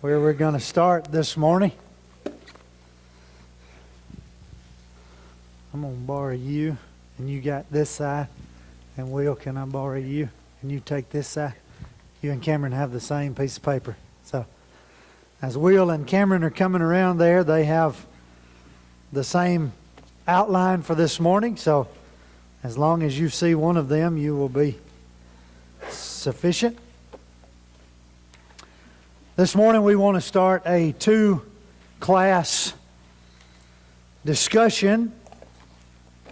where we're going to start this morning. I'm going to borrow you, and you got this side. And Will, can I borrow you? And you take this side. You and Cameron have the same piece of paper. So, as Will and Cameron are coming around there, they have the same outline for this morning. So, as long as you see one of them, you will be sufficient. This morning we want to start a two-class discussion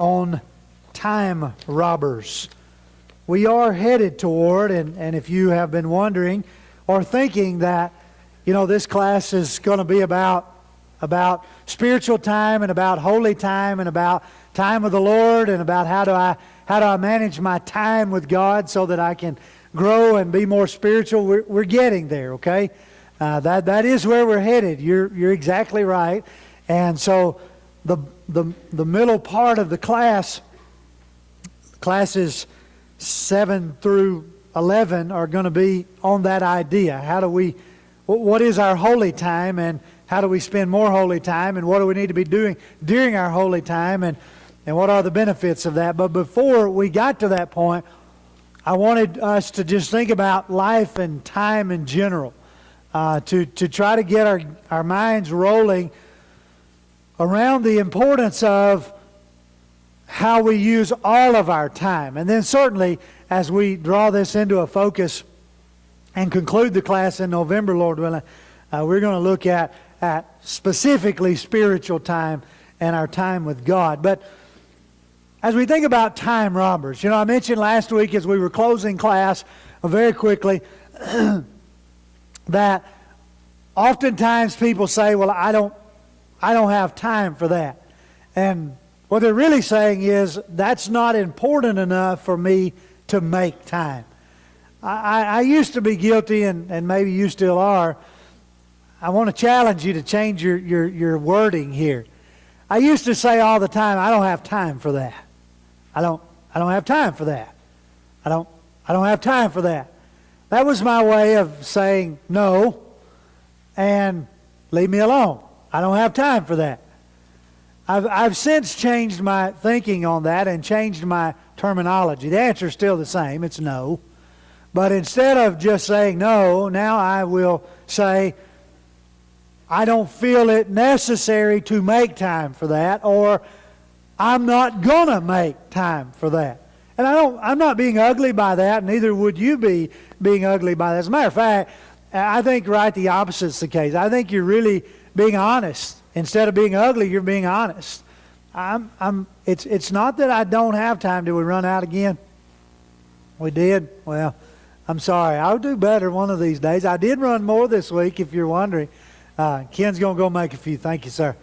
on time robbers. We are headed toward, and if you have been wondering or thinking that, this class is going to be about spiritual time and about holy time and about time with the Lord and about how do I manage my time with God so that I can grow and be more spiritual. We're getting there, okay? That is where we're headed. You're exactly right. And so the middle part of the class, classes 7 through 11, are going to be on that idea. What is our holy time, and how do we spend more holy time, and what do we need to be doing during our holy time, and what are the benefits of that? But before we got to that point, I wanted us to just think about life and time in general, to try to get our minds rolling around the importance of how we use all of our time. And then certainly, as we draw this into a focus and conclude the class in November, Lord willing, we're going to look at specifically spiritual time and our time with God. But as we think about time robbers, I mentioned last week as we were closing class very quickly that oftentimes people say, well, I don't have time for that. And what they're really saying is that's not important enough for me to make time. I used to be guilty, and maybe you still are. I want to challenge you to change your wording here. I used to say all the time, I don't have time for that. I don't have time for that. I don't have time for that. That was my way of saying no and leave me alone. I don't have time for that. I've since changed my thinking on that and changed my terminology. The answer is still the same. It's no. But instead of just saying no, now I will say I don't feel it necessary to make time for that, or I'm not going to make time for that. And I'm not being ugly by that, neither would you be being ugly by that. As a matter of fact, I think right the opposite is the case. I think you're really being honest. Instead of being ugly, you're being honest. It's not that I don't have time. Did we run out again? We did? Well, I'm sorry. I'll do better one of these days. I did run more this week, if you're wondering. Ken's going to go make a few. Thank you, sir.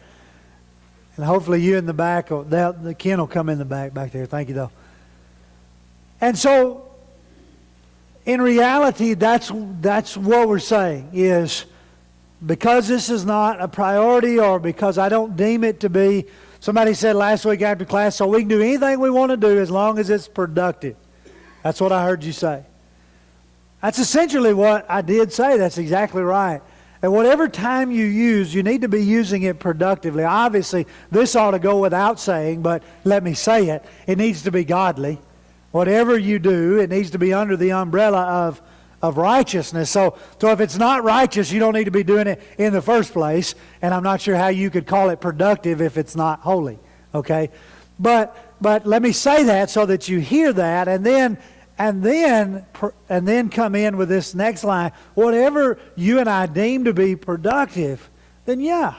And hopefully you in the back, Ken will come in the back there. Thank you, though. And so, in reality, that's what we're saying is, because this is not a priority or because I don't deem it to be, somebody said last week after class, so we can do anything we want to do as long as it's productive. That's what I heard you say. That's essentially what I did say. That's exactly right. And whatever time you use, you need to be using it productively. Obviously, this ought to go without saying, but let me say it. It needs to be godly. Whatever you do, it needs to be under the umbrella of righteousness. So if it's not righteous, you don't need to be doing it in the first place. And I'm not sure how you could call it productive if it's not holy. Okay? But let me say that so that you hear that, and then come in with this next line. Whatever you and I deem to be productive, then yeah,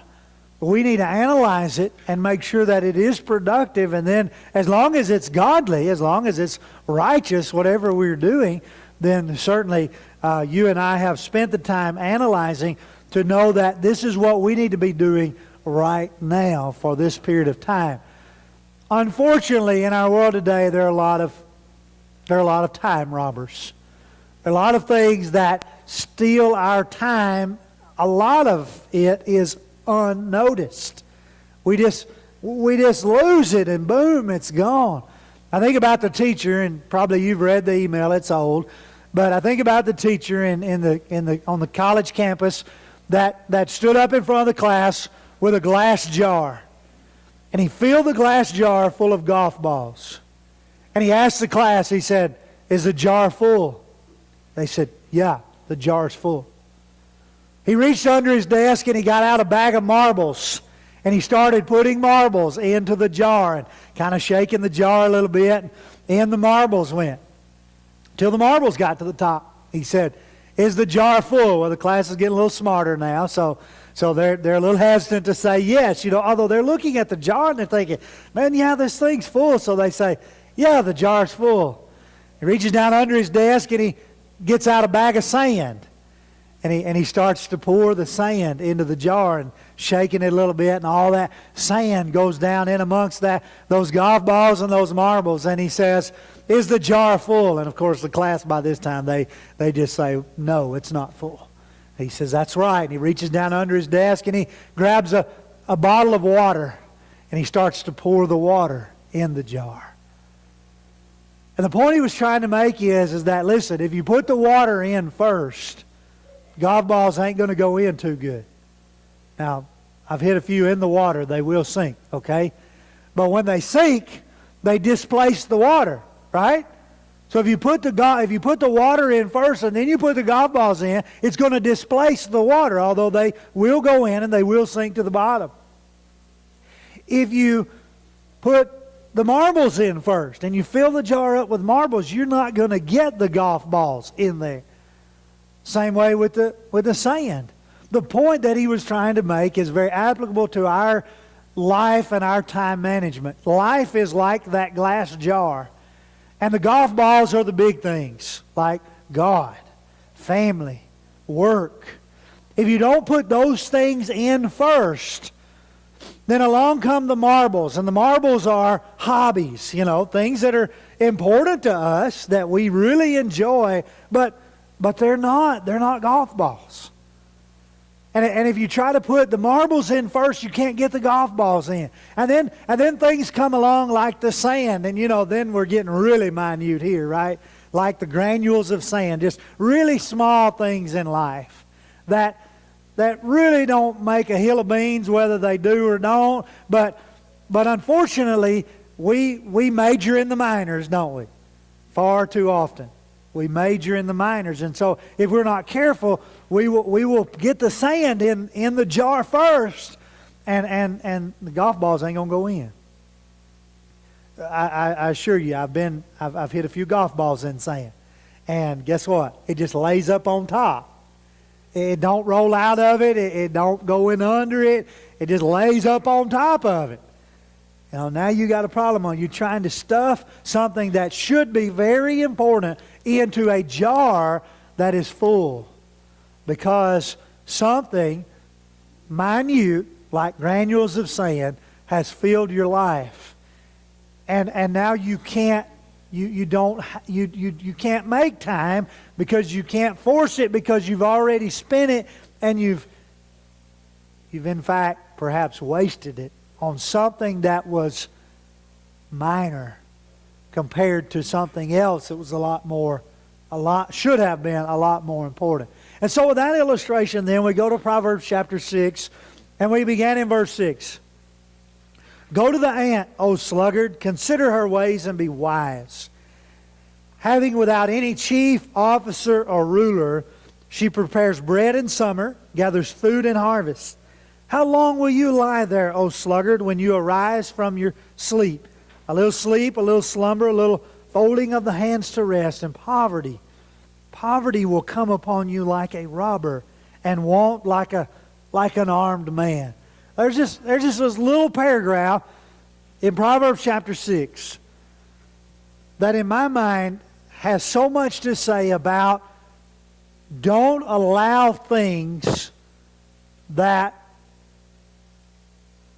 we need to analyze it and make sure that it is productive. And then as long as it's godly, as long as it's righteous, whatever we're doing, then certainly you and I have spent the time analyzing to know that this is what we need to be doing right now for this period of time. Unfortunately, in our world today, there are a lot of time robbers. There are a lot of things that steal our time. A lot of it is unnoticed. We just lose it, and boom, it's gone. I think about the teacher, and probably you've read the email. It's old, but I think about the teacher on the college campus that stood up in front of the class with a glass jar. And he filled the glass jar full of golf balls. And he asked the class, he said, "Is the jar full?" They said, "Yeah, the jar's full." He reached under his desk and he got out a bag of marbles. And he started putting marbles into the jar and kind of shaking the jar a little bit. And in the marbles went till the marbles got to the top. He said, "Is the jar full?" Well, the class is getting a little smarter now, so they're a little hesitant to say yes. Although they're looking at the jar and they're thinking, "Man, yeah, this thing's full." So they say, "Yeah, the jar's full." He reaches down under his desk and he gets out a bag of sand. And he starts to pour the sand into the jar and shaking it a little bit, and all that sand goes down in amongst those golf balls and those marbles. And he says, "Is the jar full?" And of course the class by this time, they just say, "No, it's not full." He says, "That's right." And he reaches down under his desk and he grabs a bottle of water and he starts to pour the water in the jar. And the point he was trying to make is that, listen, if you put the water in first, golf balls ain't going to go in too good. Now, I've hit a few in the water. They will sink, okay? But when they sink, they displace the water, right? So if you put the water in first and then you put the golf balls in, it's going to displace the water, although they will go in and they will sink to the bottom. If you put the marbles in first and you fill the jar up with marbles, you're not going to get the golf balls in there. Same way with the sand. The point that he was trying to make is very applicable to our life and our time management. Life is like that glass jar. And the golf balls are the big things, like God, family, work. If you don't put those things in first, then along come the marbles. And the marbles are hobbies, things that are important to us that we really enjoy, but they're not golf balls. And if you try to put the marbles in first, you can't get the golf balls in. And then things come along like the sand, and then we're getting really minute here, right? Like the granules of sand, just really small things in life that really don't make a hill of beans, whether they do or don't. But unfortunately, we major in the minors, don't we? Far too often. We major in the minors, and so if we're not careful, we will get the sand in the jar first, and the golf balls ain't gonna go in. I assure you, I've hit a few golf balls in sand, and guess what? It just lays up on top. It don't roll out of it. It don't go in under it. It just lays up on top of it. Now you got a problem on you trying to stuff something that should be very important into a jar that is full, because something minute like granules of sand has filled your life, and now you can't make time because you can't force it, because you've already spent it, and you've in fact perhaps wasted it on something that was minor compared to something else that was should have been a lot more important. And so with that illustration, then we go to Proverbs chapter 6, and we began in verse 6. "Go to the ant, O sluggard, consider her ways and be wise. Having without any chief, officer, or ruler, she prepares bread in summer, gathers food in harvest. How long will you lie there, O sluggard, when you arise from your sleep? A little sleep, a little slumber, a little folding of the hands to rest, and poverty. Poverty will come upon you like a robber, and want like an armed man." There's just this little paragraph in Proverbs chapter 6 that in my mind has so much to say about don't allow things that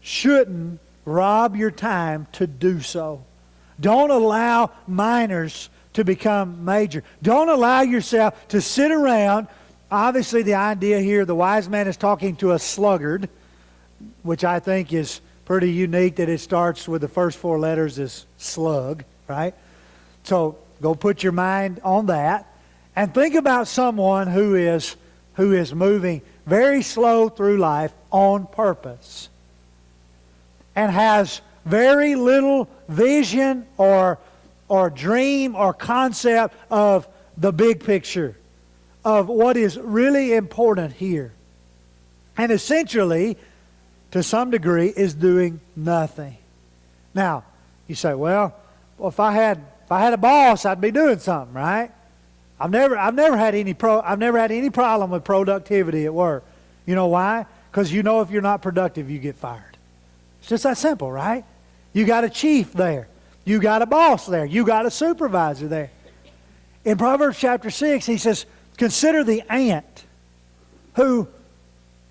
shouldn't rob your time to do so. Don't allow minors to become major. Don't allow yourself to sit around. Obviously the idea here, the wise man is talking to a sluggard, which I think is pretty unique that it starts with the first four letters as slug, right? So go put your mind on that and think about someone who is moving very slow through life on purpose and has very little vision or dream or concept of the big picture, of what is really important here. And essentially, to some degree, is doing nothing. Now, you say, well, if I had a boss, I'd be doing something, right? I've never had any problem with productivity at work. You know why? Because you know if you're not productive, you get fired. It's just that simple, right? You got a chief there. You got a boss there. You got a supervisor there. In Proverbs chapter 6, he says, consider the ant who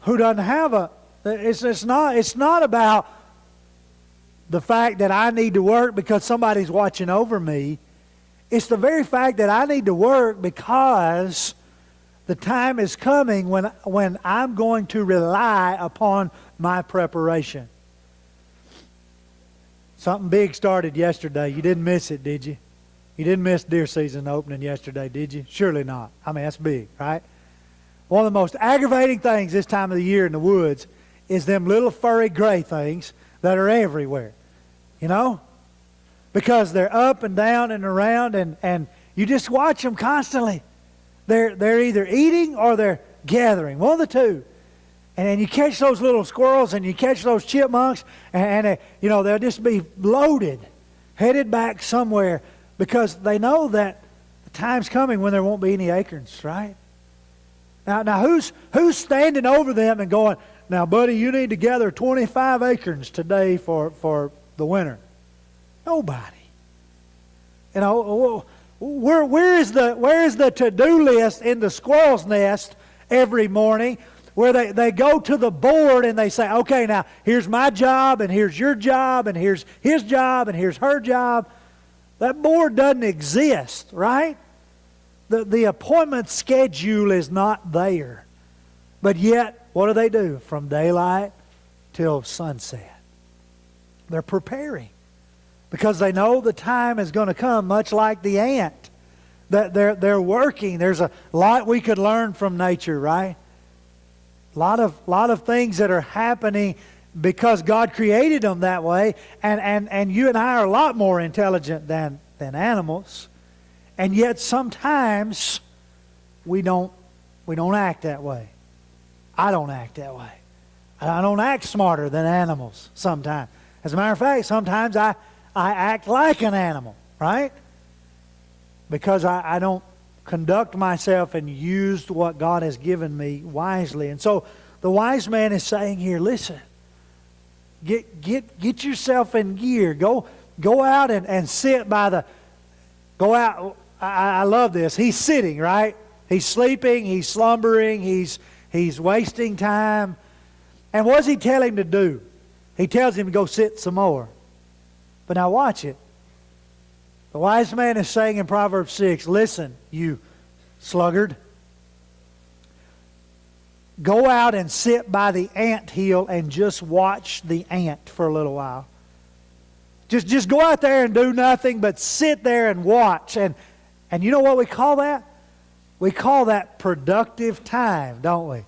doesn't have a... It's not about the fact that I need to work because somebody's watching over me. It's the very fact that I need to work because the time is coming when I'm going to rely upon my preparation. Something big started yesterday. You didn't miss it, did you? You didn't miss deer season opening yesterday, did you? Surely not. I mean, that's big, right? One of the most aggravating things this time of the year in the woods is them little furry gray things that are everywhere. You know? Because they're up and down and around, and you just watch them constantly. They're either eating or they're gathering. One of the two. And you catch those little squirrels and you catch those chipmunks, and they'll just be loaded, headed back somewhere, because they know that the time's coming when there won't be any acorns, right? Now who's standing over them and going, now, buddy, you need to gather 25 acorns today for the winter? Nobody. You know, where is the to-do list in the squirrel's nest every morning, where they go to the board and they say, okay, now here's my job and here's your job and here's his job and here's her job? That board doesn't exist, right? The appointment schedule is not there. But yet, what do? From daylight till sunset. They're preparing because they know the time is going to come, much like the ant. That they're working. There's a lot we could learn from nature, right? A lot of things that are happening because God created them that way, and you and I are a lot more intelligent than animals, and yet sometimes we don't act that way. I don't act that way. I don't act smarter than animals sometimes. As a matter of fact, sometimes I act like an animal, right? Because I don't conduct myself and use what God has given me wisely. And so the wise man is saying here, listen, get yourself in gear. Go out and sit by the... Go out. I love this. He's sitting, right? He's sleeping. He's slumbering. He's wasting time. And what does he tell him to do? He tells him to go sit some more. But now watch it. The wise man is saying in Proverbs 6, listen, you sluggard. Go out and sit by the anthill and just watch the ant for a little while. Just go out there and do nothing but sit there and watch. And you know what we call that? We call that productive time, don't we?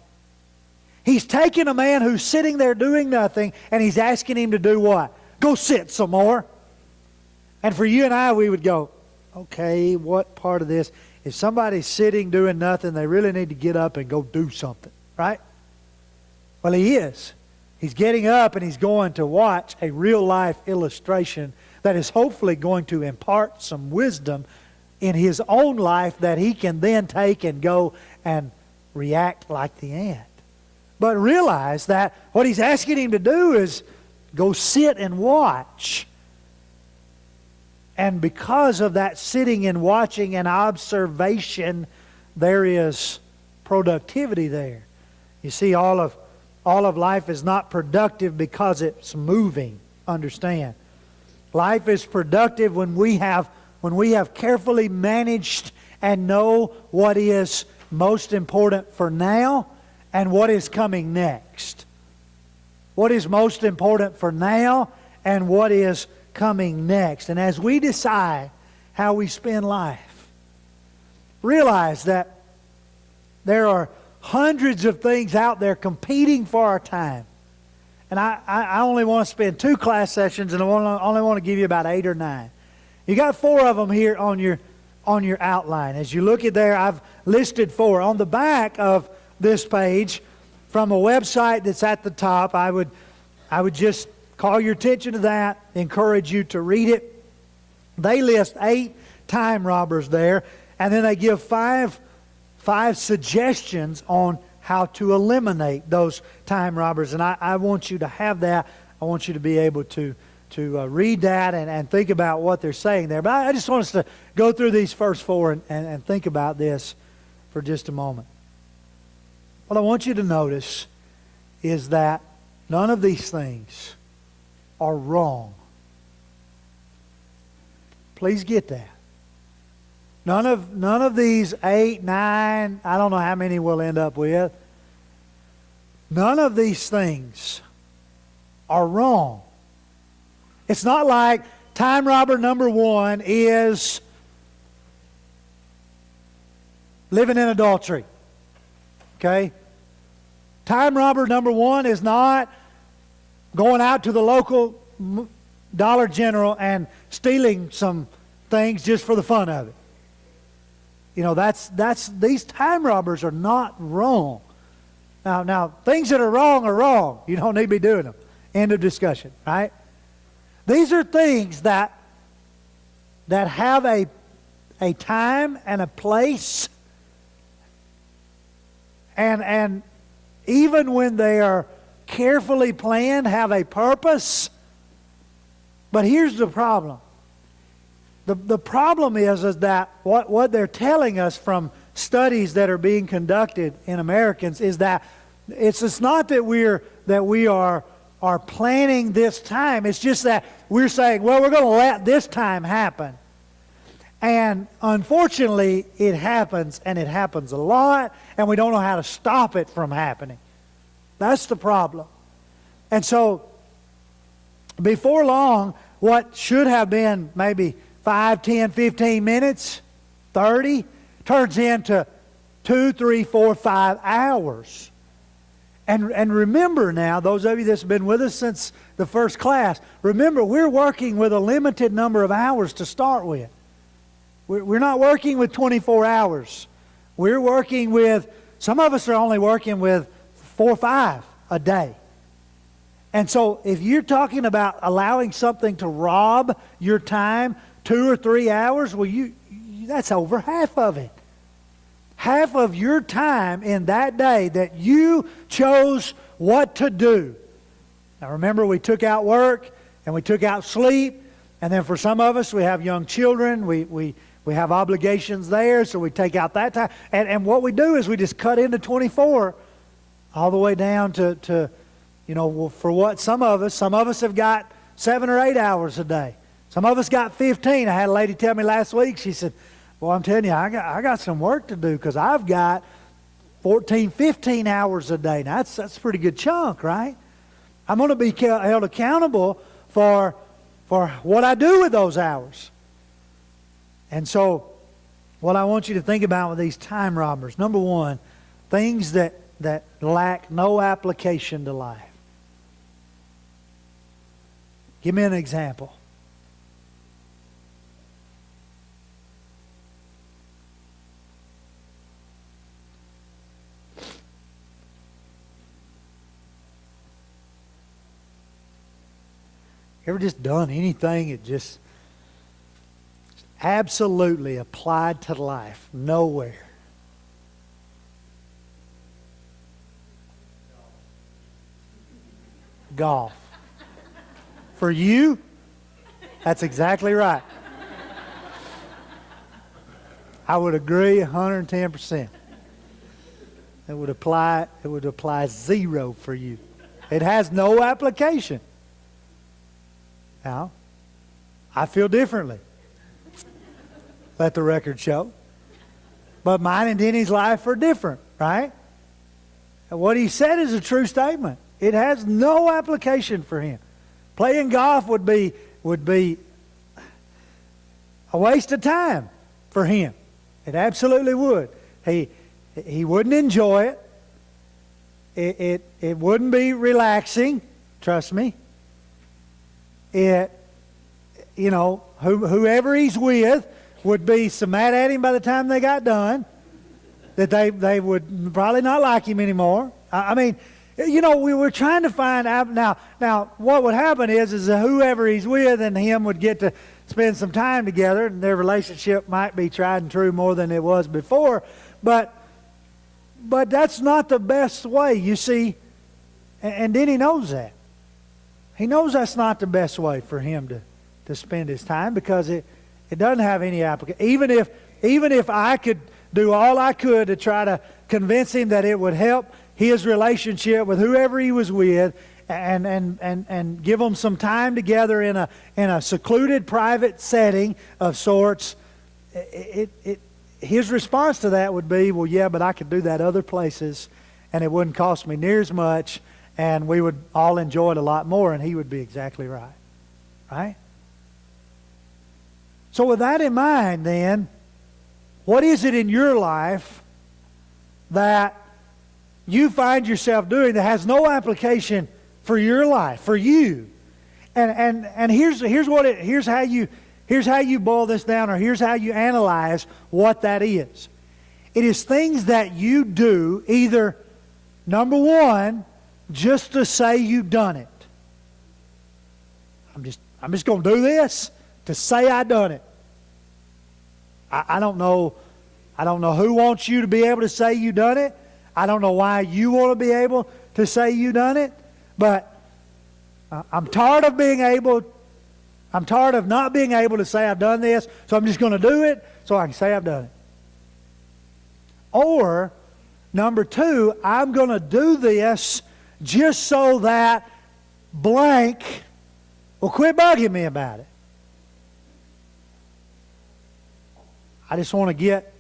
He's taking a man who's sitting there doing nothing, and he's asking him to do what? Go sit some more. And for you and I, we would go, okay, what part of this? If somebody's sitting doing nothing, they really need to get up and go do something, right? Well, he is. He's getting up and he's going to watch a real-life illustration that is hopefully going to impart some wisdom in his own life that he can then take and go and react like the ant. But realize that what he's asking him to do is go sit and watch. And because of that sitting and watching and observation, there is productivity there. You see, all of life is not productive because it's moving. Understand? Life is productive when we have carefully managed and know what is most important for now and what is coming next. What is most important for now and what is coming next. And as we decide how we spend life, realize that there are hundreds of things out there competing for our time. And I only want to spend 2 class sessions, and I only want to give you about 8 or 9. You got 4 of them here on your outline. As you look at there, I've listed 4. On the back of this page, from a website that's at the top, I would just call your attention to that, encourage you to read it. They list 8 time robbers there, and then they give 5 suggestions on how to eliminate those time robbers. And I want you to have that. I want you to be able to read that and think about what they're saying there. But I just want us to go through these first 4 and think about this for just a moment. What I want you to notice is that none of these things are wrong. Please get that. None of these 8, 9, I don't know how many we'll end up with. None of these things are wrong. It's not like time robber number 1 is living in adultery. Okay? Time robber number 1 is not going out to the local Dollar General and stealing some things just for the fun of it. You know, these time robbers are not wrong. Now, things that are wrong. You don't need to be doing them. End of discussion, right? These are things that have a time and a place, and even when they are carefully planned, have a purpose. But here's the problem. The problem is that what they're telling us from studies that are being conducted in Americans is that it's not that we are planning this time. It's just that we're saying, well, we're going to let this time happen. And unfortunately, it happens, and it happens a lot, and we don't know how to stop it from happening. That's the problem. And so, before long, what should have been maybe 5, 10, 15 minutes, 30, turns into 2, 3, 4, 5 hours. And remember now, those of you that's been with us since the first class, remember we're working with a limited number of hours to start with. We're not working with 24 hours. We're working with, some of us are only working with 4 or 5 a day. And so if you're talking about allowing something to rob your time 2 or 3 hours, well, that's over half of it. Half of your time in that day that you chose what to do. Now remember, we took out work and we took out sleep, and then for some of us we have young children, we have obligations there, so we take out that time. And what we do is we just cut into 24 all the way down to for what some of us have got 7 or 8 hours a day. Some of us got 15. I had a lady tell me last week, she said, well, I'm telling you, I got some work to do because I've got 14, 15 hours a day. Now, that's a pretty good chunk, right? I'm going to be held accountable for what I do with those hours. And so, what I want you to think about with these time robbers, number 1, things that lack no application to life. Give me an example. Ever just done anything that just absolutely applied to life? Nowhere. Golf. For you, that's exactly right. I would agree 110%. It would apply 0 for you. It has no application. Now, I feel differently. Let the record show. But mine and Denny's life are different, right? And what he said is a true statement. It has no application for him. Playing golf would be a waste of time for him. It absolutely would. He wouldn't enjoy it. it wouldn't be relaxing, trust me. Whoever he's with would be so mad at him by the time they got done that they would probably not like him anymore. I mean, we were trying to find out now what would happen is that whoever he's with and him would get to spend some time together, and their relationship might be tried and true more than it was before, but that's not the best way, you see. And then he knows that. He knows that's not the best way for him to spend his time, because it doesn't have any application. Even if I could do all I could to try to convince him that it would help his relationship with whoever he was with, and give them some time together in a secluded, private setting of sorts, his response to that would be, well, yeah, but I could do that other places, and it wouldn't cost me near as much, and we would all enjoy it a lot more, and he would be exactly right. Right? So with that in mind, then, what is it in your life that you find yourself doing that has no application for your life, for you? And here's how you boil this down, or here's how you analyze what that is. It is things that you do either, number one, just to say you've done it. I'm just going to do this to say I done it. I don't know who wants you to be able to say you done it. I don't know why you want to be able to say you done it. But I'm tired of not being able to say I've done this, so I'm just going to do it so I can say I've done it. Or, number two, I'm going to do this just so that blank will quit bugging me about it. I just want to get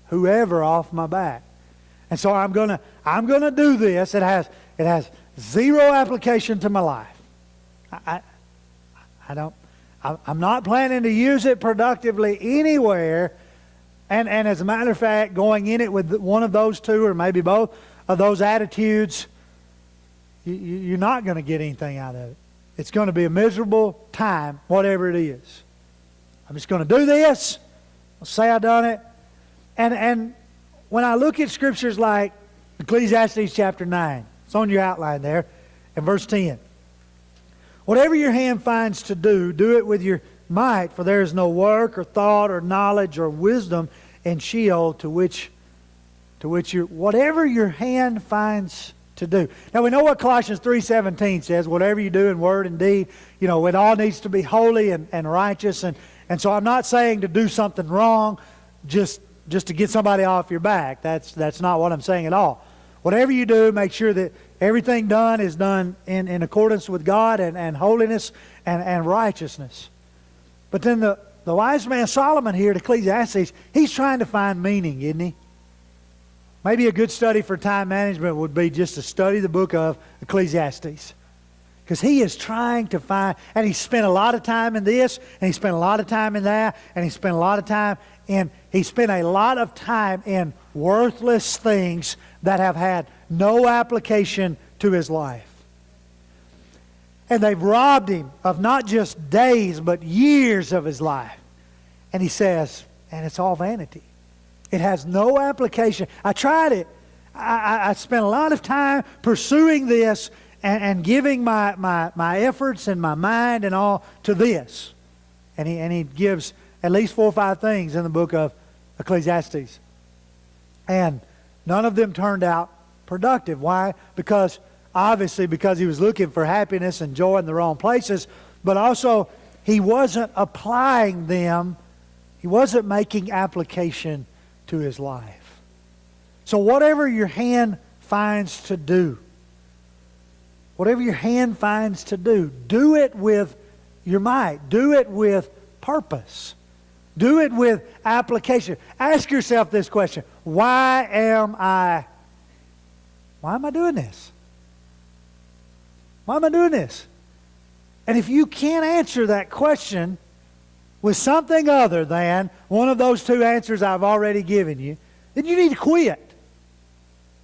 whoever off my back. And so I'm gonna do this. It has zero application to my life. I'm not planning to use it productively anywhere. And as a matter of fact, going in it with one of those two, or maybe both of those attitudes, you're not going to get anything out of it. It's going to be a miserable time, whatever it is. I'm just going to do this. I'll say I've done it. And when I look at scriptures like Ecclesiastes chapter 9, it's on your outline there, and verse 10. Whatever your hand finds to do, do it with your might, for there is no work or thought or knowledge or wisdom in Sheol to which whatever your hand finds to do. Now we know what Colossians 3:17 says, whatever you do in word and deed, it all needs to be holy and righteous, and so I'm not saying to do something wrong just to get somebody off your back. That's not what I'm saying at all. Whatever you do, make sure that everything done is done in accordance with God and holiness and righteousness. But then the wise man Solomon here at Ecclesiastes, he's trying to find meaning, isn't he? Maybe a good study for time management would be just to study the book of Ecclesiastes. Because he is trying to find, and he spent a lot of time in this, and he spent a lot of time in that, and he spent a lot of time in worthless things that have had no application to his life. And they've robbed him of not just days, but years of his life. And he says, and it's all vanity. It has no application. I tried it. I spent a lot of time pursuing this and giving my efforts and my mind and all to this. And he gives at least 4 or 5 things in the book of Ecclesiastes. And none of them turned out productive. Why? Because he was looking for happiness and joy in the wrong places, but also he wasn't applying them. He wasn't making application to his life. So whatever your hand finds to do, do it with your might. Do it with purpose. Do it with application. Ask yourself this question: why am I doing this? Why am I doing this? And if you can't answer that question with something other than one of those 2 answers I've already given you, then you need to quit.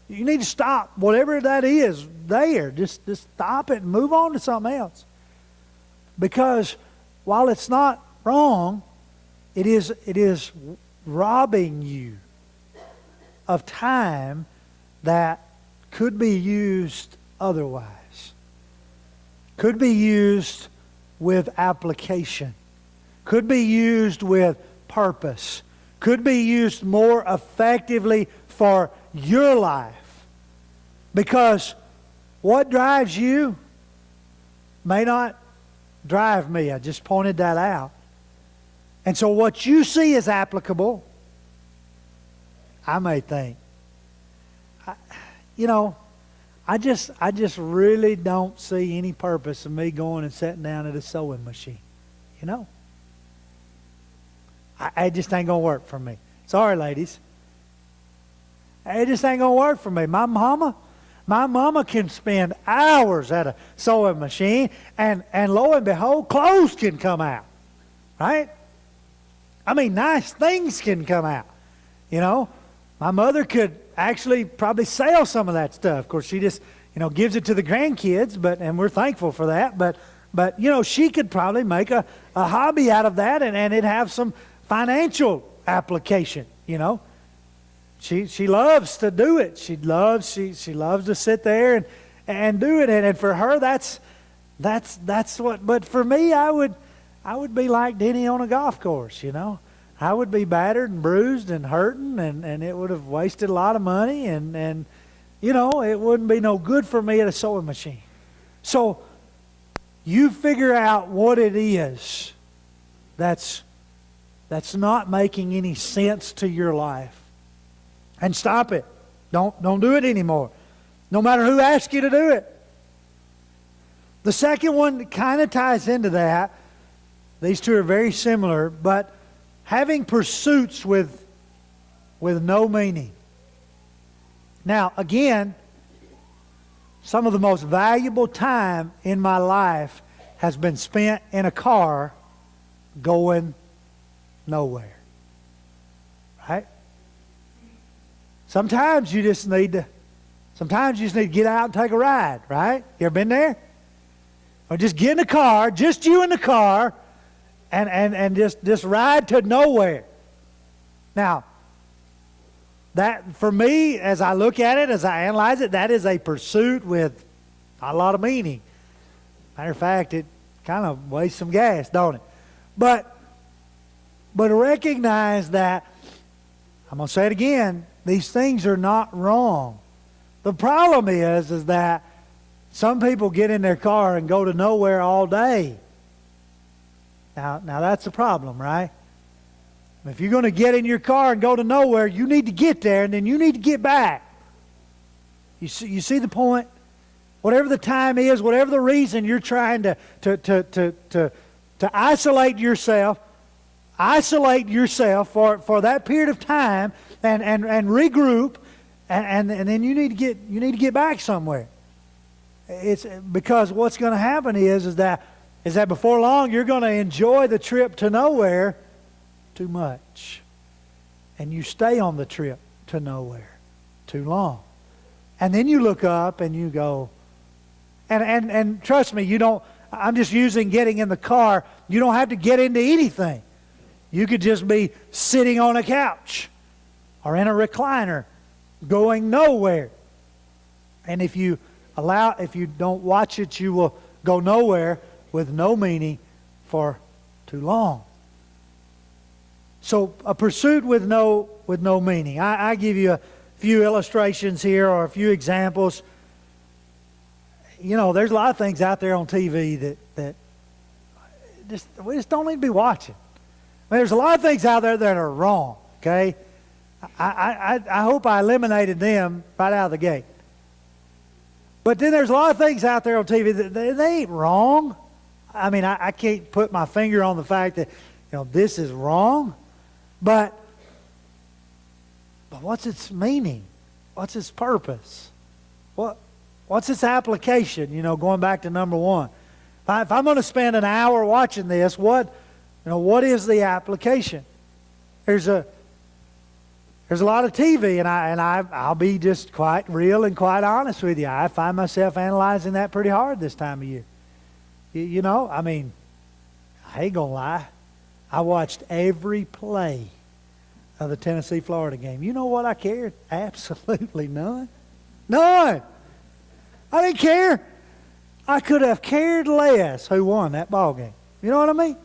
You need to stop whatever that is there. Just stop it and move on to something else. Because while it's not wrong, it is robbing you of time that could be used otherwise. Could be used with application. Could be used with purpose. Could be used more effectively for your life. Because what drives you may not drive me. I just pointed that out. And so what you see as applicable, I may think, I just really don't see any purpose in me going and sitting down at a sewing machine. I just ain't going to work for me. Sorry, ladies. It just ain't going to work for me. My mama can spend hours at a sewing machine, and lo and behold, clothes can come out. Right? I mean, nice things can come out. My mother could actually probably sell some of that stuff. Of course, she just, gives it to the grandkids, and we're thankful for that. But she could probably make a hobby out of that, and it'd have some financial application. She loves to do it. She loves to sit there and do it. And for her, that's what. But for me, I would be like Denny on a golf course. I would be battered and bruised and hurting, and it would have wasted a lot of money, and it wouldn't be no good for me at a sewing machine. So you figure out what it is that's not making any sense to your life, and stop it. Don't do it anymore, no matter who asks you to do it. The second one kind of ties into that. These two are very similar, but having pursuits with no meaning. Now, again, some of the most valuable time in my life has been spent in a car going nowhere. Right? Sometimes you just need to get out and take a ride, right? You ever been there? Or just get in the car, just you in the car, and just ride to nowhere. Now, that for me, as I look at it, as I analyze it, that is a pursuit with not a lot of meaning. Matter of fact, it kind of wastes some gas, don't it? But recognize that, I'm going to say it again, these things are not wrong. The problem is that some people get in their car and go to nowhere all day. Now that's the problem, right? If you're going to get in your car and go to nowhere, you need to get there, and then you need to get back. You see the point? Whatever the time is, whatever the reason you're trying to isolate yourself for that period of time and regroup, and then you need to get back somewhere. It's because what's going to happen is that before long you're going to enjoy the trip to nowhere too much, and you stay on the trip to nowhere too long, and then you look up and you go, and trust me, you don't. I'm just using getting in the car. You don't have to get into anything. You could just be sitting on a couch or in a recliner, going nowhere. And if you don't watch it, you will go nowhere with no meaning for too long. So a pursuit with no meaning. I give you a few illustrations here or a few examples. There's a lot of things out there on TV that we just don't need to be watching. There's a lot of things out there that are wrong, okay? I hope I eliminated them right out of the gate. But then there's a lot of things out there on TV that they ain't wrong. I mean, I can't put my finger on the fact that, this is wrong. But what's its meaning? What's its purpose? What's its application? Going back to number one. If I'm going to spend an hour watching this, what is the application? There's There's a lot of TV, and I'll be just quite real and quite honest with you. I find myself analyzing that pretty hard this time of year. You know, I mean, I ain't gonna lie. I watched every play of the Tennessee-Florida game. You know what I cared? Absolutely none. None. I didn't care. I could have cared less who won that ball game. You know what I mean?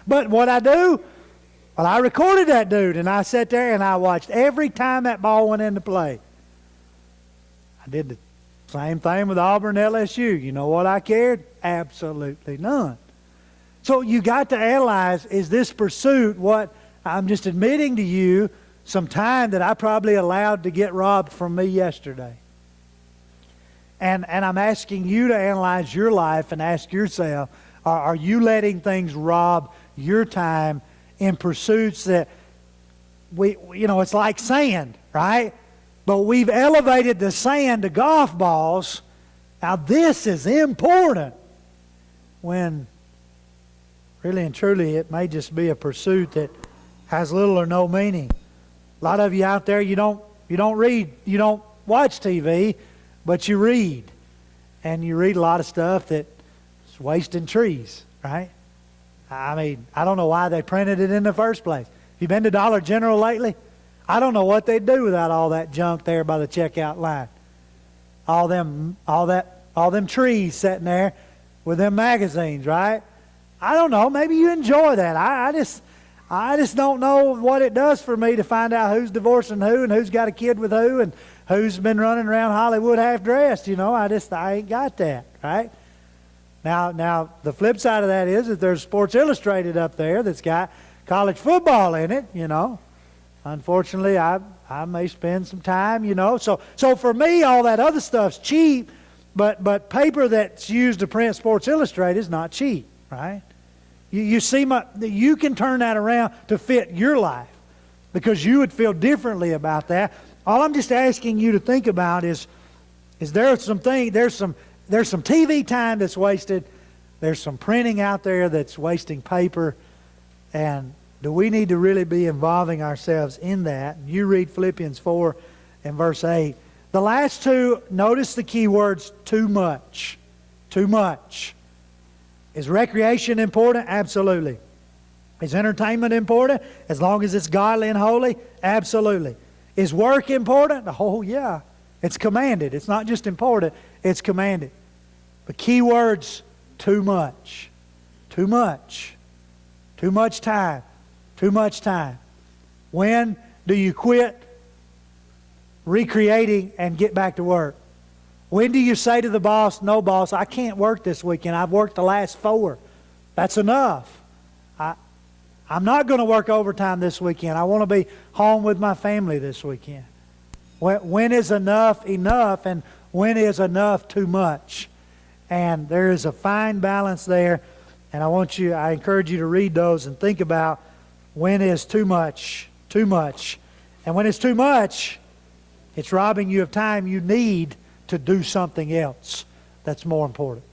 But what I do, well, I recorded that dude, and I sat there and I watched every time that ball went into play. I did the same thing with Auburn LSU. You know what I cared? Absolutely none. So you got to analyze, is this pursuit what I'm just admitting to you some time that I probably allowed to get robbed from me yesterday? And I'm asking you to analyze your life and ask yourself, are you letting things rob your time in pursuits that it's like sand, right? But we've elevated the sand to golf balls. Now this is important, when really and truly it may just be a pursuit that has little or no meaning. A lot of you out there, you don't read, you don't watch TV, but you read. And you read a lot of stuff that's wasting trees, right? I mean, I don't know why they printed it in the first place. Have you been to Dollar General lately? I don't know what they'd do without all that junk there by the checkout line. All them trees sitting there with them magazines, right? I don't know. Maybe you enjoy that. I just don't know what it does for me to find out who's divorcing who and who's got a kid with who and who's been running around Hollywood half dressed. You know, I ain't got that, right? Now the flip side of that is that there's Sports Illustrated up there that's got college football in it. You know, unfortunately, I may spend some time. You know, so for me, all that other stuff's cheap, but paper that's used to print Sports Illustrated is not cheap, right? You see, you can turn that around to fit your life because you would feel differently about that. All I'm just asking you to think about is there's some TV time that's wasted. There's some printing out there that's wasting paper. And do we need to really be involving ourselves in that? You read Philippians 4 and verse 8. The last two, notice the key words, too much. Too much. Is recreation important? Absolutely. Is entertainment important? As long as it's godly and holy? Absolutely. Is work important? Oh, yeah. It's commanded. It's not just important, it's commanded. The key words, too much. Too much. Too much time. Too much time. When do you quit recreating and get back to work? When do you say to the boss, no boss, I can't work this weekend. I've worked the last 4. That's enough. I'm not going to work overtime this weekend. I want to be home with my family this weekend. When is enough enough, and when is enough too much? And there is a fine balance there, and I encourage you to read those and think about when is too much, too much. And when it's too much, it's robbing you of time you need to do something else that's more important.